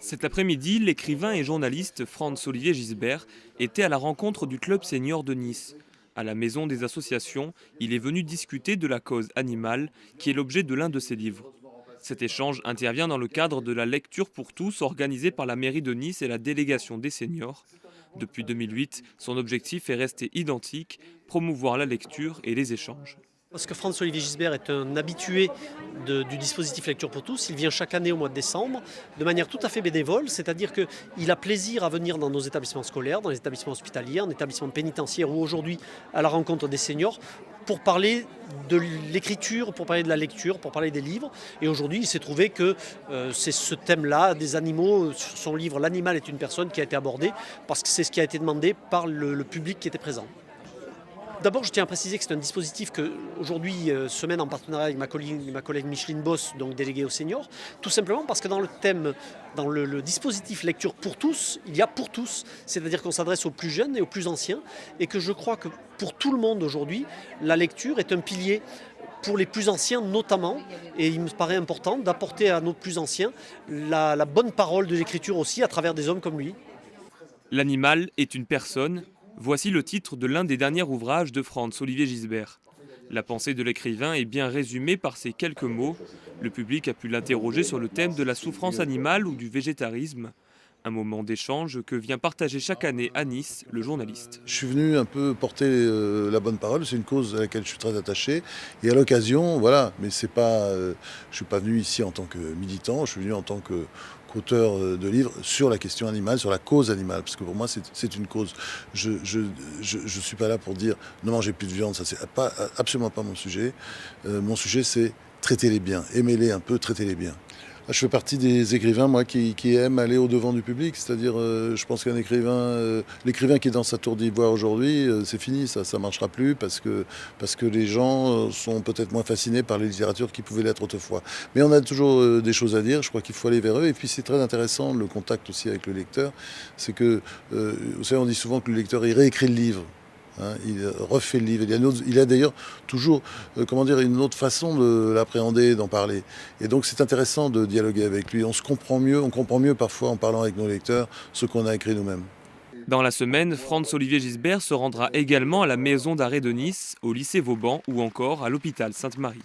Cet après-midi, l'écrivain et journaliste Franz-Olivier Gisbert était à la rencontre du Club Senior de Nice. À la Maison des Associations, il est venu discuter de la cause animale, qui est l'objet de l'un de ses livres. Cet échange intervient dans le cadre de la lecture pour tous organisée par la mairie de Nice et la délégation des seniors. Depuis 2008, son objectif est resté identique, promouvoir la lecture et les échanges. Parce que Franz-Olivier Gisbert est un habitué du dispositif Lecture pour tous. Il vient chaque année au mois de décembre de manière tout à fait bénévole, c'est-à-dire qu'il a plaisir à venir dans nos établissements scolaires, dans les établissements hospitaliers, en établissements pénitentiaires ou aujourd'hui à la rencontre des seniors pour parler de l'écriture, pour parler de la lecture, pour parler des livres. Et aujourd'hui, il s'est trouvé que c'est ce thème-là, des animaux, son livre «L'animal est une personne» qui a été abordé parce que c'est ce qui a été demandé par le public qui était présent. D'abord, je tiens à préciser que c'est un dispositif que aujourd'hui se mène en partenariat avec ma collègue Micheline Boss, donc déléguée aux seniors, tout simplement parce que dans le thème, dans le dispositif lecture pour tous, il y a pour tous, c'est-à-dire qu'on s'adresse aux plus jeunes et aux plus anciens, et que je crois que pour tout le monde aujourd'hui, la lecture est un pilier pour les plus anciens notamment, et il me paraît important d'apporter à nos plus anciens la bonne parole de l'écriture aussi à travers des hommes comme lui. L'animal est une personne. Voici le titre de l'un des derniers ouvrages de Franz-Olivier Gisbert. La pensée de l'écrivain est bien résumée par ces quelques mots. Le public a pu l'interroger sur le thème de la souffrance animale ou du végétarisme. Un moment d'échange que vient partager chaque année à Nice le journaliste. Je suis venu un peu porter la bonne parole, c'est une cause à laquelle je suis très attaché. Et à l'occasion, voilà, mais c'est pas, je ne suis pas venu ici en tant que militant, je suis venu en tant qu'auteur de livres sur la question animale, sur la cause animale, parce que pour moi c'est une cause. Je suis pas là pour dire ne mangez plus de viande, ça c'est absolument pas mon sujet. Mon sujet c'est traiter-les bien, aimez-les un peu, traitez-les bien. Je fais partie des écrivains, moi, qui aiment aller au-devant du public. C'est-à-dire, je pense qu'un écrivain, l'écrivain qui est dans sa tour d'ivoire aujourd'hui, c'est fini, ça ne marchera plus parce que les gens sont peut-être moins fascinés par les littératures qu'ils pouvaient l'être autrefois. Mais on a toujours des choses à dire, je crois qu'il faut aller vers eux. Et puis c'est très intéressant, le contact aussi avec le lecteur. C'est que, vous savez, on dit souvent que le lecteur, il réécrit le livre. Hein, il refait le livre. Il a d'ailleurs toujours une autre façon de l'appréhender, d'en parler. Et donc c'est intéressant de dialoguer avec lui. On comprend mieux parfois en parlant avec nos lecteurs ce qu'on a écrit nous-mêmes. Dans la semaine, Franz-Olivier Gisbert se rendra également à la maison d'arrêt de Nice, au lycée Vauban ou encore à l'hôpital Sainte-Marie.